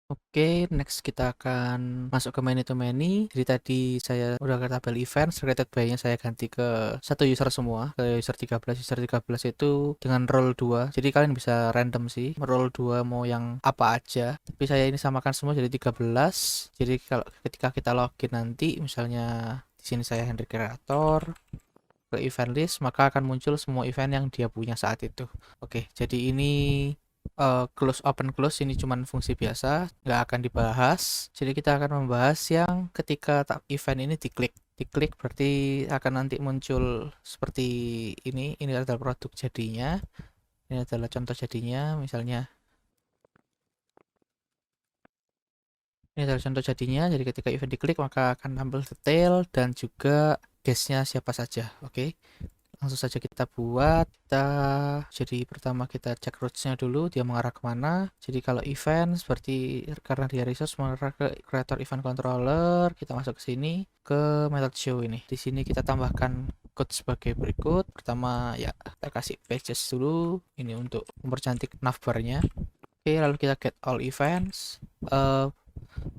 Oke, next kita akan masuk ke many to many. Jadi tadi saya udah ke tabel event, created by-nya saya ganti ke satu user semua, ke user 13. User 13 itu dengan role 2. Jadi kalian bisa random sih, role 2 mau yang apa aja. Tapi saya ini samakan semua jadi 13. Jadi kalau ketika kita login nanti, misalnya di sini saya Henry Creator, ke event list, maka akan muncul semua event yang dia punya saat itu. Oke, jadi ini close open close ini cuman fungsi biasa, nggak akan dibahas. Jadi kita akan membahas yang ketika event ini diklik berarti akan nanti muncul seperti ini adalah produk jadinya, ini adalah contoh jadinya. Misalnya ini adalah contoh jadinya, jadi ketika event diklik maka akan tampil detail dan juga guestnya siapa saja. Oke, langsung saja kita buat. Jadi pertama kita cek roots-nya dulu, dia mengarah kemana. Jadi kalau event seperti karena dia resource mengarah ke creator event controller, kita masuk ke sini ke method show ini. Di sini kita tambahkan code sebagai berikut. Pertama ya kita kasih pages dulu, ini untuk mempercantik navbar-nya. Oke, lalu kita get all events.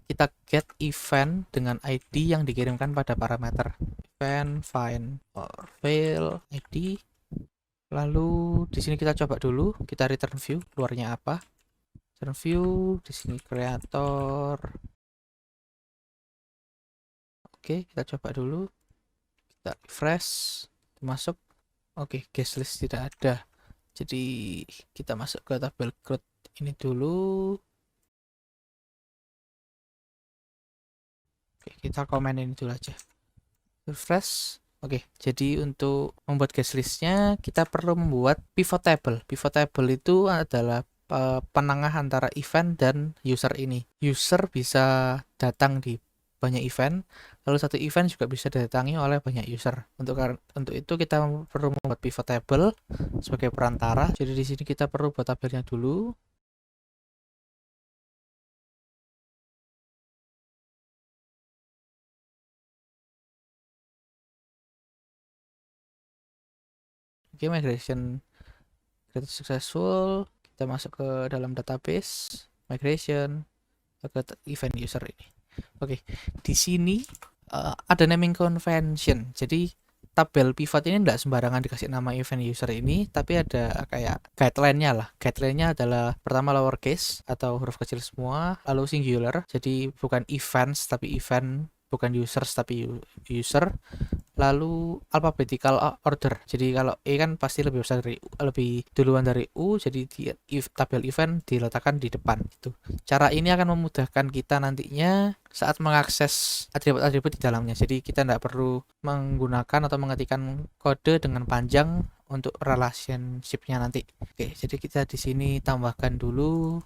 Kita get event dengan ID yang dikirimkan pada parameter event find or fail ID. Lalu di sini kita coba dulu, kita return view keluarnya apa. Return view di sini creator. Oke, kita coba dulu. Kita refresh, masuk. Oke, guest list tidak ada. Jadi kita masuk ke tabel crowd ini dulu. Oke, kita komen ini dulu aja. Refresh. Oke, jadi untuk membuat guest listnya kita perlu membuat pivot table. Pivot table itu adalah penengah antara event dan user ini. User bisa datang di banyak event, lalu satu event juga bisa didatangi oleh banyak user. Untuk itu kita perlu membuat pivot table sebagai perantara. Jadi di sini kita perlu buat tabelnya dulu. Oke, migration created successful. Kita masuk ke dalam database migration ke event user ini. Oke, di sini ada naming convention. Jadi tabel pivot ini tidak sembarangan dikasih nama event user ini, tapi ada kayak guideline-nya lah. Guideline-nya adalah pertama lowercase atau huruf kecil semua, lalu singular. Jadi bukan events tapi event, bukan users tapi user. Lalu alphabetical order. Jadi kalau E kan pasti lebih besar dari lebih duluan dari U, jadi tabel event diletakkan di depan itu. Cara ini akan memudahkan kita nantinya saat mengakses atribut-atribut di dalamnya. Jadi kita tidak perlu menggunakan atau mengetikkan kode dengan panjang untuk relationship-nya nanti. Oke, jadi kita di sini tambahkan dulu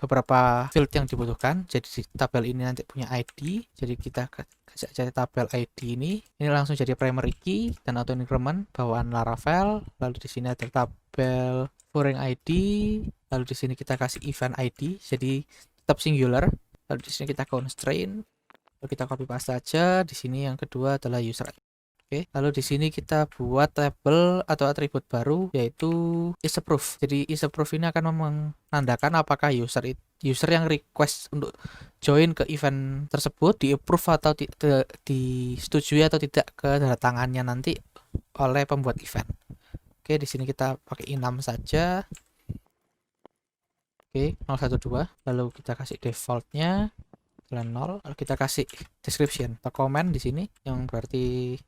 beberapa field yang dibutuhkan. Jadi di tabel ini nanti punya ID. Jadi kita kasih aja tabel ID ini. Ini langsung jadi primary key dan auto increment bawaan Laravel. Lalu di sini ada tabel foreign ID. Lalu di sini kita kasih event ID. Jadi tetap singular. Lalu di sini kita constraint. Lalu kita copy paste saja. Di sini yang kedua adalah user ID. Oke, lalu di sini kita buat label atau atribut baru yaitu isApprove. Jadi isApprove ini akan menandakan apakah user yang request untuk join ke event tersebut di approve atau disetujui atau tidak kedatangannya nanti oleh pembuat event. Oke, di sini kita pakai enum saja. Oke, 012. Lalu kita kasih defaultnya 0. Lalu kita kasih description atau comment di sini yang berarti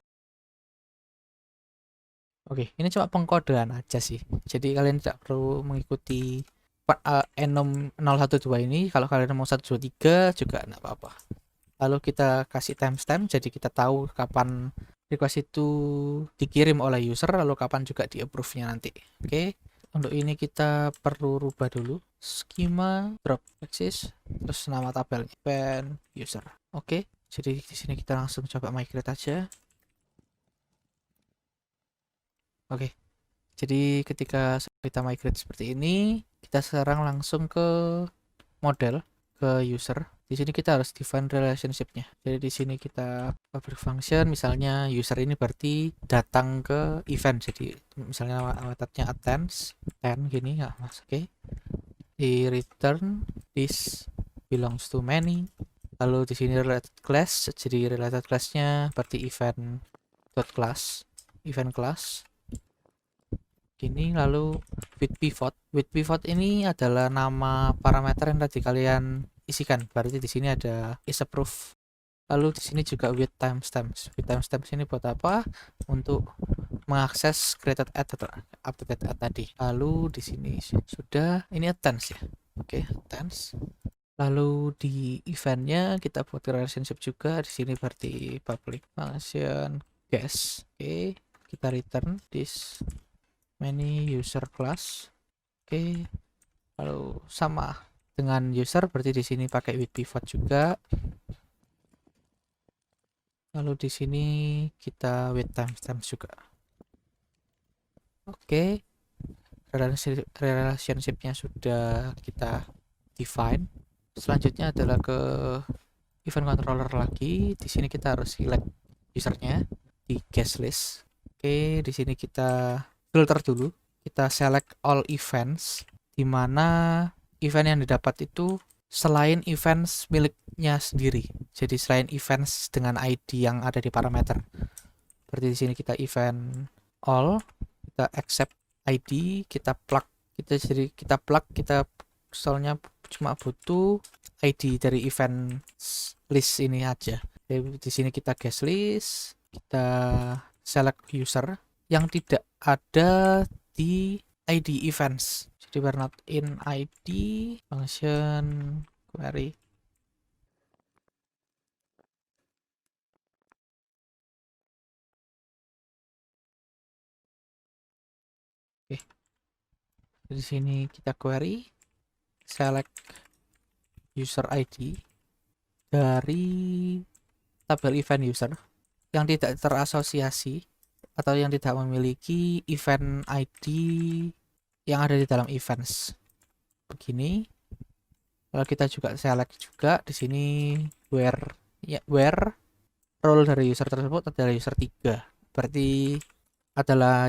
oke, ini cuma pengkodean aja sih. Jadi kalian tidak perlu mengikuti enum 012 ini. Kalau kalian mau 123 juga enggak apa-apa. Lalu kita kasih timestamp, jadi kita tahu kapan request itu dikirim oleh user, lalu kapan juga di approve-nya nanti. Oke, untuk ini kita perlu rubah dulu schema drop axis, terus nama tabelnya event user. Oke, jadi di sini kita langsung coba migrate aja. Oke, jadi ketika kita migrate seperti ini, kita sekarang langsung ke model, ke user. Di sini kita harus define relationship-nya. Jadi di sini kita public function, misalnya user ini berarti datang ke event. Jadi misalnya metodenya attend gini ya, Mas. Oke. Di return this belongs to many. Lalu di sini related class, jadi related classnya berarti event dot class, event class. Gini, lalu with pivot ini adalah nama parameter yang tadi kalian isikan. Berarti di sini ada isApprove. Lalu di sini juga with timestamps. With timestamps ini buat apa? Untuk mengakses created add atau updated add tadi. Lalu di sini sudah, ini attach ya. Oke, attach. Lalu di eventnya kita buat relationship juga. Di sini berarti public function guess. Oke, kita return this many user class. Oke, lalu sama dengan user berarti di sini pakai with pivot juga. Lalu di sini kita with timestamps juga. Oke, relationship-nya sudah kita define. Selanjutnya adalah ke event controller lagi. Di sini kita harus select usernya di guest list. Oke, di sini kita filter dulu. Kita select all events, di mana event yang didapat itu selain events miliknya sendiri. Jadi selain events dengan ID yang ada di parameter. Berarti di sini kita event all, kita accept ID, kita plug, kita soalnya cuma butuh ID dari event list ini aja. Jadi di sini kita guest list, kita select user yang tidak ada di ID events. Jadi we're not in ID function query. Oke. Di sini kita query select user ID dari tabel event user yang tidak terasosiasi atau yang tidak memiliki event ID yang ada di dalam events. Begini. Lalu kita juga select juga di sini where role dari user tersebut adalah user 3. Berarti adalah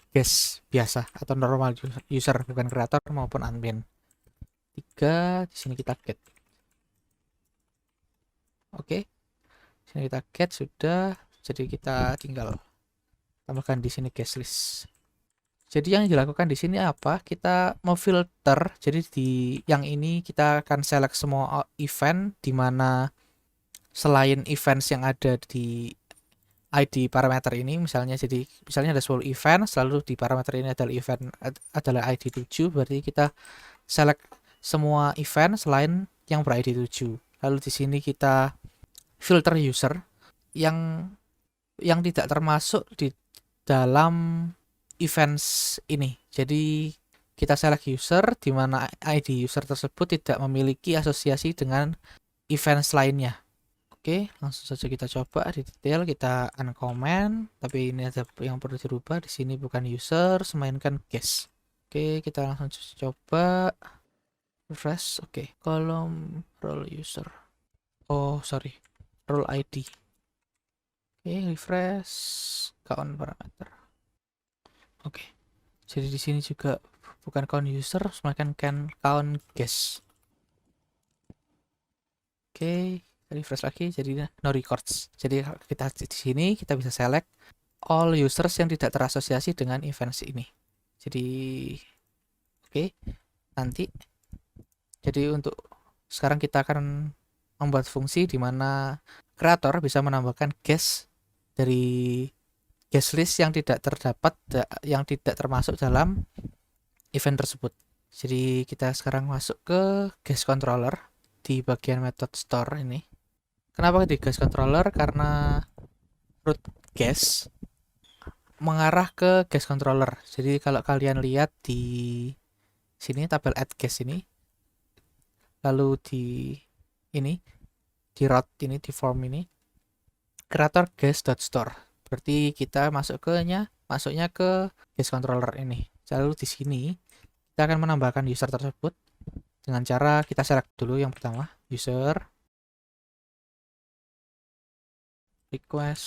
guest biasa atau normal user, bukan kreator maupun admin. 3, di sini kita get. Oke. Di sini kita get sudah, jadi kita tinggal tambahkan di sini guest list. Jadi yang dilakukan di sini apa? Kita mau filter. Jadi di yang ini kita akan select semua event di mana selain events yang ada di ID parameter ini, misalnya ada 10 event, selalu di parameter ini adalah ID 7, berarti kita select semua event selain yang ber-ID 7. Lalu di sini kita filter user yang tidak termasuk di dalam events ini. Jadi kita select user di mana ID user tersebut tidak memiliki asosiasi dengan events lainnya. Oke, langsung saja kita coba di detail, kita uncomment, tapi ini ada yang perlu dirubah. Di sini bukan user, melainkan guest. Oke, kita langsung coba refresh. Oke, kolom role user. Oh, sorry, role ID. Oke, refresh, count parameter. Oke, jadi di sini juga bukan count user, melainkan count guest. Oke, refresh lagi, jadi no records. Jadi kita di sini kita bisa select all users yang tidak terasosiasi dengan events ini. Jadi oke, nanti. Jadi untuk sekarang kita akan membuat fungsi di mana kreator bisa menambahkan guest dari guest list yang tidak termasuk dalam event tersebut. Jadi kita sekarang masuk ke guest controller di bagian method store ini. Kenapa di guest controller? Karena root guest mengarah ke guest controller. Jadi kalau kalian lihat di sini tabel add guest ini, lalu di route ini, di form ini, creator guest.store. Berarti kita masuknya ke guest controller ini. Lalu di sini kita akan menambahkan user tersebut dengan cara kita select dulu yang pertama, user, request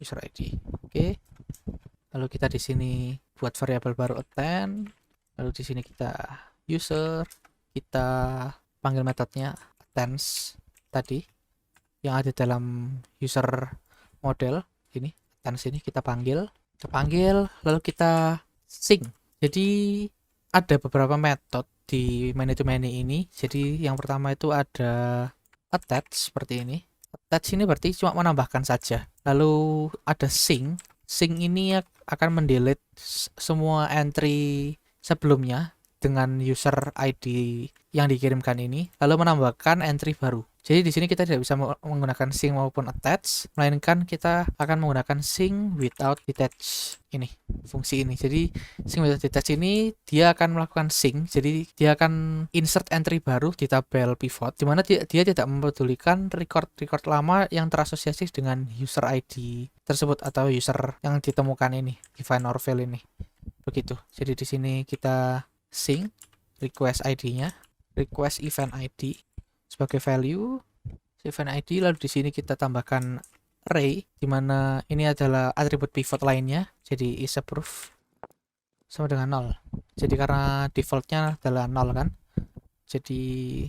user ID. Oke. Lalu kita di sini buat variabel baru attend. Lalu di sini kita user, kita panggil metodenya attends tadi yang ada dalam user model ini. Attends ini kita panggil lalu kita sync. Jadi ada beberapa metode di many-to-many ini. Jadi yang pertama itu ada attach seperti ini. Attach ini berarti cuma menambahkan saja. Lalu ada sync. Sync ini akan mendelete semua entry sebelumnya dengan user ID yang dikirimkan ini, lalu menambahkan entry baru. Jadi di sini kita tidak bisa menggunakan sync maupun attach, melainkan kita akan menggunakan sync without detach ini, fungsi ini. Jadi sync without detach ini dia akan melakukan sync, jadi dia akan insert entry baru di tabel pivot, di mana dia tidak mempedulikan record lama yang terasosiasi dengan user ID tersebut atau user yang ditemukan ini, define or fail ini. Begitu. Jadi di sini kita sync request ID-nya, request event ID sebagai value event ID, lalu di sini kita tambahkan array di mana ini adalah atribut pivot lainnya, jadi isApprove sama dengan 0. Jadi karena defaultnya adalah 0 kan. Jadi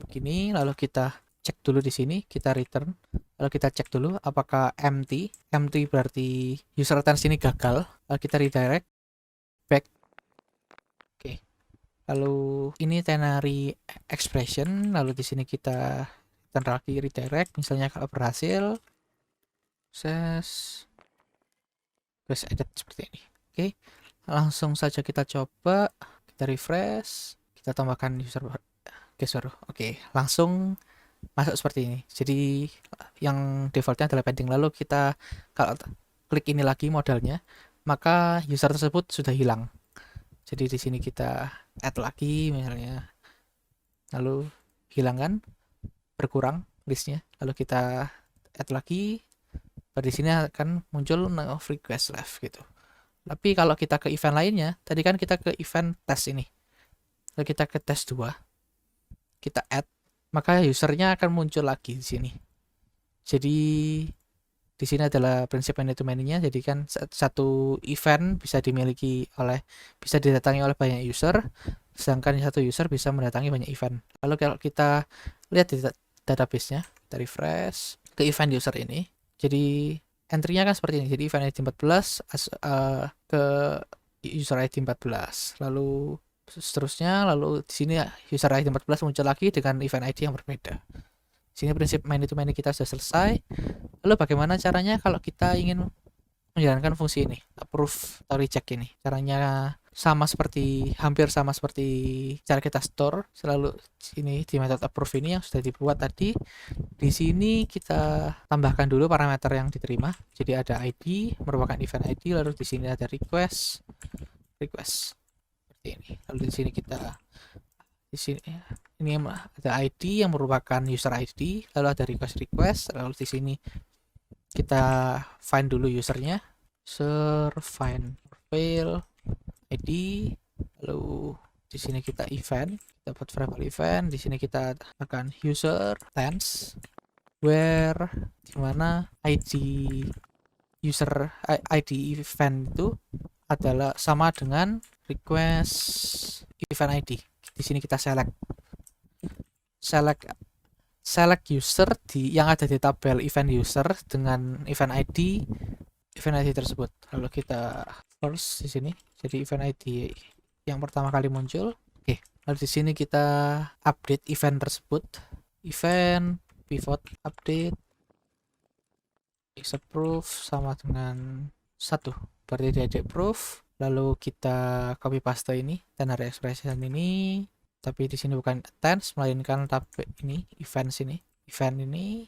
begini, lalu kita cek dulu di sini, kita return, lalu kita cek dulu apakah empty berarti user attach ini gagal, lalu kita redirect back. Oke. Lalu ini ternary expression, lalu di sini kita return lagi redirect, misalnya kalau berhasil proses edit seperti ini. Oke. Langsung saja kita coba, kita refresh, kita tambahkan user guest baru. Oke, langsung masuk seperti ini. Jadi yang defaultnya adalah pending, lalu kita kalau klik ini lagi modelnya, maka user tersebut sudah hilang. Jadi di sini kita add lagi misalnya, lalu hilang kan, berkurang listnya, lalu kita add lagi, di sini akan muncul no request left gitu. Tapi kalau kita ke event lainnya, tadi kan kita ke event test ini, lalu kita ke test 2, kita add, maka usernya akan muncul lagi di sini. Jadi di sini adalah prinsip many-to-many-nya. Jadi kan satu event bisa didatangi oleh banyak user, sedangkan satu user bisa mendatangi banyak event. Lalu kalau kita lihat di database-nya, kita refresh ke event user ini. Jadi entry-nya kan seperti ini. Jadi event ID 14 ke user ID 14. Lalu seterusnya, lalu di sini user ID 14 muncul lagi dengan event ID yang berbeda. Di sini prinsip many-to-many kita sudah selesai. Lalu bagaimana caranya kalau kita ingin menjalankan fungsi ini, approve atau reject ini? Caranya hampir sama seperti cara kita store. Selalu ini di method approve ini yang sudah dibuat tadi. Di sini kita tambahkan dulu parameter yang diterima. Jadi ada ID merupakan event ID, lalu di sini ada request seperti ini. Lalu di sini ini ada ID yang merupakan user ID, lalu ada request, lalu di sini kita find dulu usernya, find fail ID, lalu di sini kita event, dapat variable event, di sini kita akan user attends where dimana ID event itu adalah sama dengan request event ID. Di sini kita select user yang ada di tabel event user dengan event ID tersebut. Lalu kita first di sini jadi event ID yang pertama kali muncul. Oke, lalu di sini kita update event tersebut. Event pivot update isApprove sama dengan 1, berarti dia di approve. Lalu kita copy paste ini ternary expression ini, tapi di sini bukan attends melainkan tabel ini event ini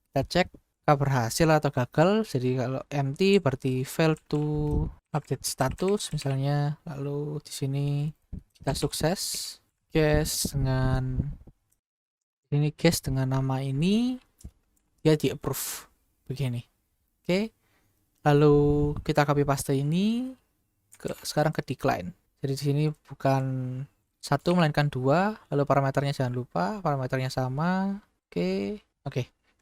kita cek apakah berhasil atau gagal. Jadi kalau empty berarti fail to update status misalnya. Lalu di sini kita sukses guess dengan nama ini, dia di approve begini. Oke, lalu kita copy paste ini sekarang ke decline. Jadi di sini bukan 1 melainkan 2, lalu parameternya jangan lupa parameternya sama. Oke,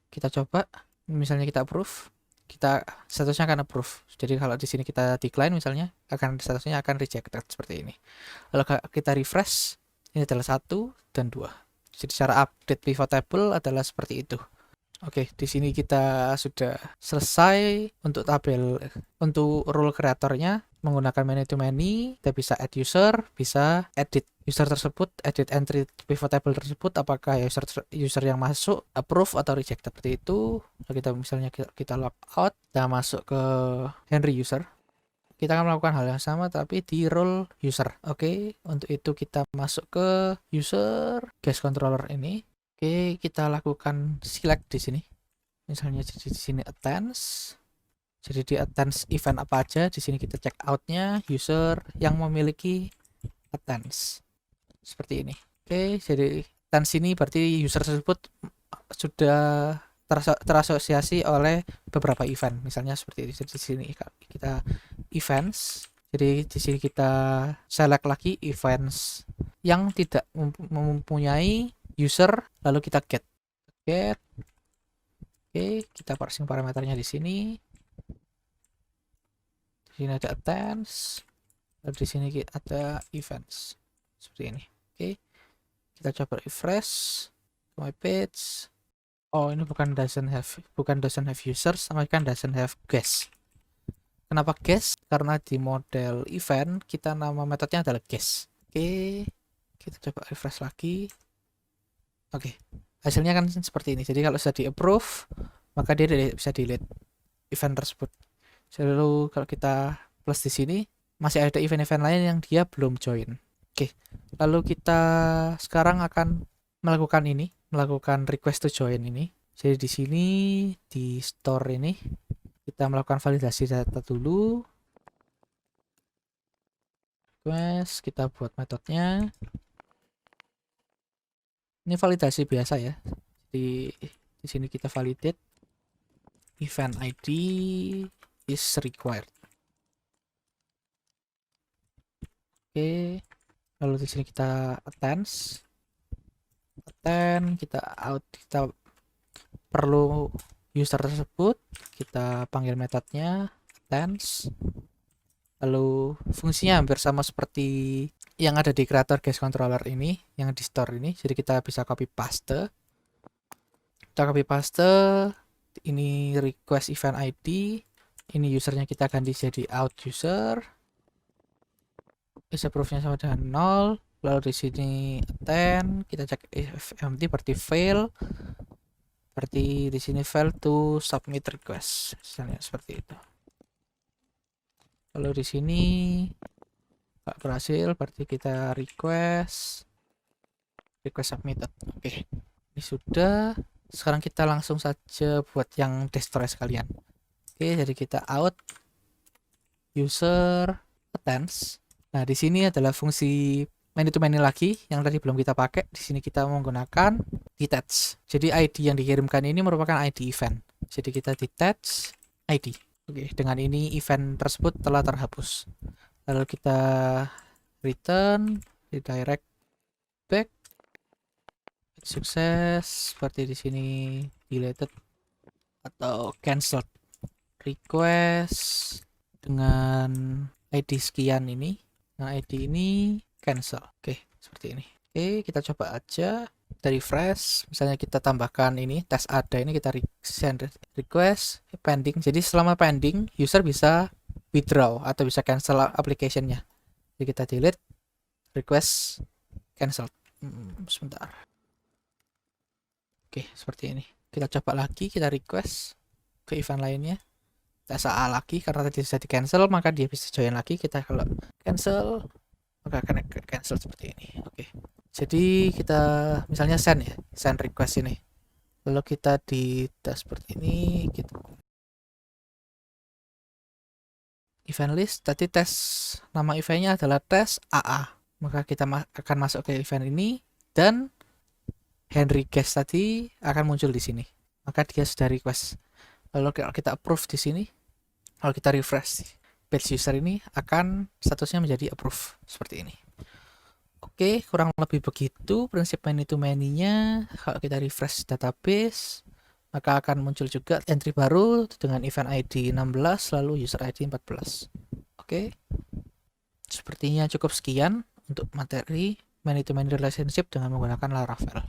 kita coba misalnya kita approve, statusnya akan approve. Jadi kalau di sini kita decline misalnya, statusnya akan rejected seperti ini. Lalu kita refresh, ini adalah 1 dan 2. Jadi cara update pivot table adalah seperti itu. Oke, di sini kita sudah selesai untuk tabel, untuk role kreatornya menggunakan many to many. Kita bisa add user, bisa edit user tersebut, edit entry pivot table tersebut, apakah user yang masuk approve atau reject seperti itu. Lalu kita misalnya kita log out, kita masuk ke Henry user. Kita akan melakukan hal yang sama tapi di role user. Oke, untuk itu kita masuk ke user guest controller ini. Oke, kita lakukan select di sini. Misalnya jadi di sini attends. Jadi di attends event apa aja. Di sini kita check outnya user yang memiliki attends. Seperti ini. Oke, jadi attends ini berarti user tersebut sudah terasosiasi oleh beberapa event. Misalnya seperti ini. Jadi di sini kita events. Jadi di sini kita select lagi events yang tidak mempunyai user, lalu kita get. Oke, kita parsing parameternya di sini. Di sini ada attends, lalu di sini ada events seperti ini. Oke, kita coba refresh my page. Oh, ini bukan doesn't have users, sama kan doesn't have guest. Kenapa guest? Karena di model event kita nama metodenya adalah guest. Oke, kita coba refresh lagi. Oke, hasilnya kan seperti ini. Jadi kalau sudah di approve, maka dia bisa delete event tersebut. Lalu kalau kita plus di sini, masih ada event-event lain yang dia belum join. Oke, lalu kita sekarang akan melakukan request to join ini. Jadi di sini di store ini kita melakukan validasi data dulu. Request, kita buat metodenya. Ini validasi biasa ya. Di sini kita validate event ID is required. Oke. Lalu di sini kita attends. Kita perlu user tersebut, kita panggil metodnya attends. Lalu fungsinya hampir sama seperti yang ada di creator guest controller ini, yang di store ini. Jadi kita bisa copy paste. Kita copy paste, ini request event ID, ini usernya kita ganti jadi out user. Is approve-nya sama dengan 0. Lalu di sini attend, kita cek if empty berarti fail. Berarti di sini fail to submit request. Misalnya seperti itu. Lalu di sini nggak berhasil, berarti kita request submitted. Oke, ini sudah. Sekarang kita langsung saja buat yang destroy sekalian. Oke, jadi kita out user attends. Nah, di sini adalah fungsi many to many lagi yang tadi belum kita pakai. Di sini kita menggunakan detach. Jadi ID yang dikirimkan ini merupakan ID event. Jadi kita detach ID. Oke, dengan ini event tersebut telah terhapus. Lalu kita return, redirect back. Sukses, seperti di sini deleted atau cancelled request dengan ID sekian ini. Nah, ID ini cancel. Oke, seperti ini. Oke, kita coba aja dari refresh. Misalnya kita tambahkan ini tes ada ini, kita send request pending. Jadi selama pending, user bisa withdraw atau bisa cancel application-nya. Jadi kita delete request cancel. Sebentar. Oke, seperti ini. Kita coba lagi, kita request ke event lainnya. Tes A lagi, karena tadi sudah di cancel, maka dia bisa join lagi. Kita kalau cancel, maka akan cancel seperti ini. Oke. Jadi kita misalnya send request ini. Lalu kita di tes seperti ini, gitu. Event list, tadi tes nama eventnya adalah tes AA. Maka kita akan masuk ke event ini dan Henry guest tadi akan muncul di sini. Maka dia sudah request. Lalu kalau kita approve di sini, kalau kita refresh page user ini akan statusnya menjadi approve seperti ini. Oke, kurang lebih begitu prinsip many to many-nya. Kalau kita refresh database, maka akan muncul juga entry baru dengan event ID 16 lalu user ID 14. Oke. Sepertinya cukup sekian untuk materi many to many relationship dengan menggunakan Laravel.